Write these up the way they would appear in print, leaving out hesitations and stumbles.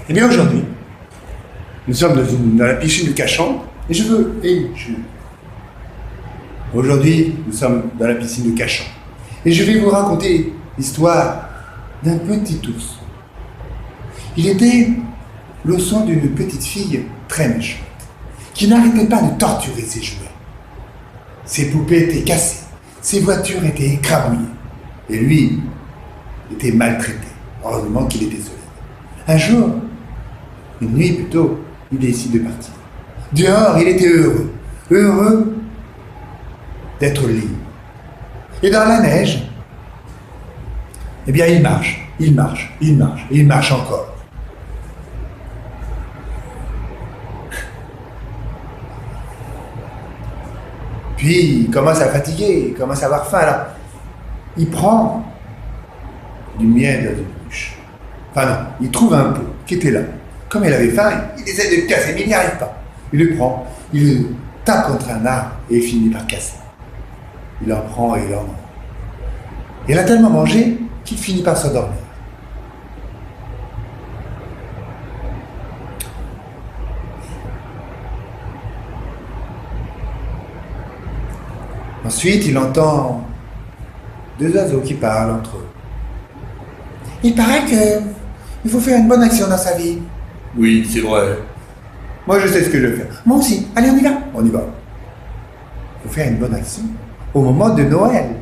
Eh bien aujourd'hui, nous sommes dans la piscine de Cachan et aujourd'hui, nous sommes dans la piscine de Cachan et je vais vous raconter l'histoire d'un petit ours. Il était le son d'une petite fille très méchante qui n'arrêtait pas de torturer ses jouets. Ses poupées étaient cassées, ses voitures étaient écrabouillées et lui était maltraité. Heureusement qu'il était solide. Un jour, une nuit plutôt, il décide de partir. Dehors, il était heureux d'être libre. Et dans la neige, eh bien, il marche encore. Puis, il commence à fatiguer, il commence à avoir faim. Alors, il prend du miel dans une bouche. Enfin non, il trouve un pot qui était là. Comme il avait faim, il essaie de le casser, mais il n'y arrive pas. Il le prend, il le tape contre un arbre et il finit par casser. Il en prend et il en mange. Il a tellement mangé qu'il finit par s'endormir. Ensuite, il entend deux oiseaux qui parlent entre eux. Il paraît qu'il faut faire une bonne action dans sa vie. Oui, c'est vrai. Moi, je sais ce que je vais faire. Moi aussi. Allez, on y va. On y va. Il faut faire une bonne action au moment de Noël.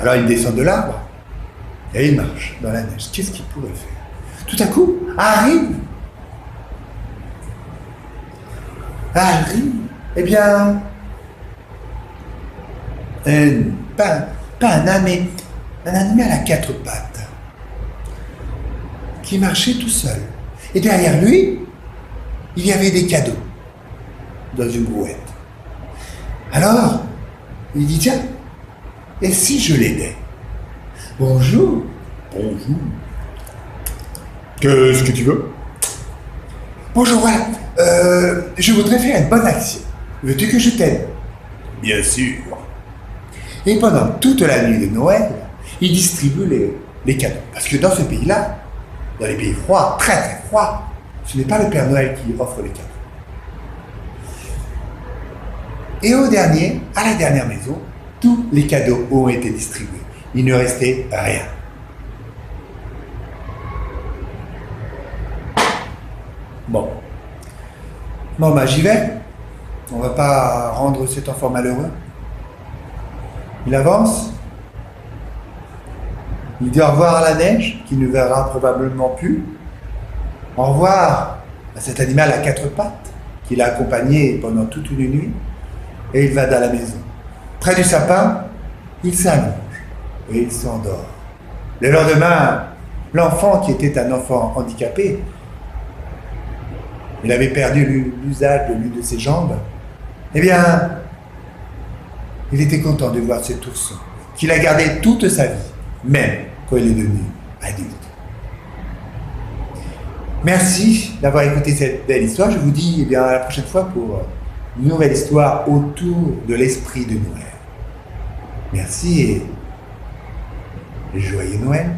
Alors, il descend de l'arbre et il marche dans la neige. Qu'est-ce qu'il pourrait faire? Tout à coup, arrive, eh bien, pas un âne, mais un animal à quatre pattes qui marchait tout seul. Et derrière lui, il y avait des cadeaux dans une brouette. Alors, il dit, tiens, et si je l'aidais? Bonjour. Bonjour. Qu'est-ce que tu veux? Bonjour, voilà. Je voudrais faire une bonne action. Veux-tu que je t'aide? Bien sûr. Et pendant toute la nuit de Noël, il distribue les cadeaux. Parce que dans ce pays-là, dans les pays froids, très très froids, ce n'est pas le Père Noël qui offre les cadeaux. Et à la dernière maison, tous les cadeaux ont été distribués. Il ne restait rien. Bon, j'y vais. On va pas rendre cet enfant malheureux. Il avance. Il dit au revoir à la neige, qu'il ne verra probablement plus. Au revoir à cet animal à quatre pattes, qui l'a accompagné pendant toute une nuit. Et il va dans la maison. Près du sapin, il s'allonge et il s'endort. Le lendemain, l'enfant, qui était un enfant handicapé, il avait perdu l'usage de l'une de ses jambes, eh bien, il était content de voir cet ourson, qu'il a gardé toute sa vie, même quand il est devenu adulte. Merci d'avoir écouté cette belle histoire. Je vous dis à la prochaine fois pour une nouvelle histoire autour de l'esprit de Noël. Merci et joyeux Noël.